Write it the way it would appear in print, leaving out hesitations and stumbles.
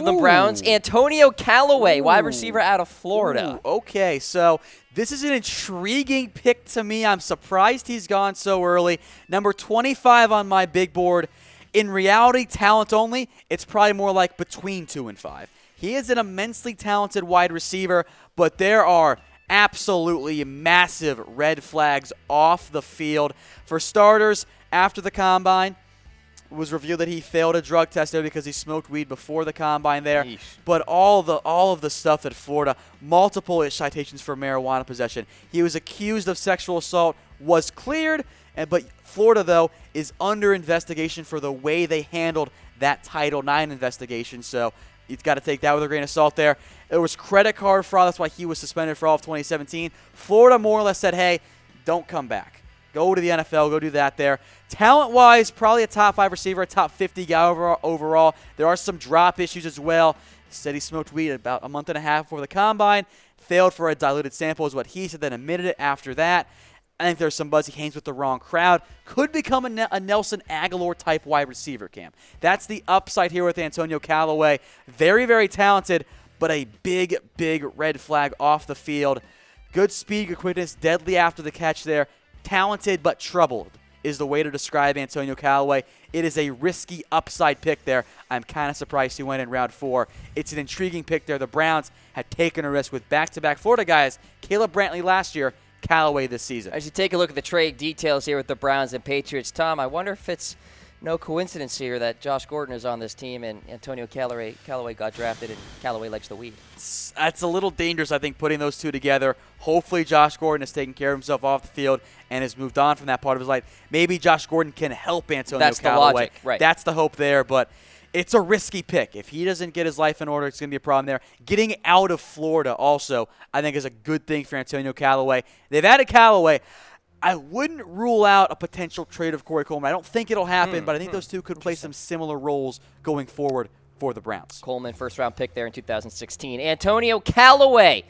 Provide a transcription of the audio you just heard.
Cleveland Browns. Antonio Callaway, wide receiver out of Florida. Okay, so this is an intriguing pick to me. I'm surprised he's gone so early. Number 25 on my big board. In reality, talent only, it's probably more like between 2 and 5. He is an immensely talented wide receiver, but there are absolutely massive red flags off the field. For starters, after the Combine, it was revealed that he failed a drug test there because he smoked weed before the Combine there. Yeesh. But all of the stuff that Florida, multiple citations for marijuana possession. He was accused of sexual assault, was cleared, but Florida, though, is under investigation for the way they handled that Title IX investigation. So you've got to take that with a grain of salt there. There was credit card fraud. That's why he was suspended for all of 2017. Florida more or less said, hey, don't come back. Go to the NFL. Go do that there. Talent-wise, probably a top 5 receiver, a top 50 guy overall. There are some drop issues as well. He said he smoked weed about a month and a half before the Combine. Failed for a diluted sample is what he said, then admitted it after that. I think there's some buzz. He hangs with the wrong crowd. Could become a Nelson Aguilar-type wide receiver, Cam. That's the upside here with Antonio Callaway. Very, very talented, but a big, big red flag off the field. Good speed, good quickness, deadly after the catch there. Talented but troubled is the way to describe Antonio Callaway. It is a risky upside pick there. I'm kind of surprised he went in round 4. It's an intriguing pick there. The Browns had taken a risk with back-to-back Florida guys. Caleb Brantley last year, Callaway this season. As you take a look at the trade details here with the Browns and Patriots, Tom, I wonder if it's no coincidence here that Josh Gordon is on this team and Antonio Callaway got drafted and Callaway likes the weed. That's a little dangerous, I think, putting those two together. Hopefully Josh Gordon has taken care of himself off the field and has moved on from that part of his life. Maybe Josh Gordon can help Antonio Callaway. That's the logic, right. That's the hope there, but it's a risky pick. If he doesn't get his life in order, it's going to be a problem there. Getting out of Florida also, I think, is a good thing for Antonio Callaway. They've added Callaway. I wouldn't rule out a potential trade of Corey Coleman. I don't think it'll happen, but I think those two could play some similar roles going forward for the Browns. Coleman, first-round pick there in 2016. Antonio Callaway,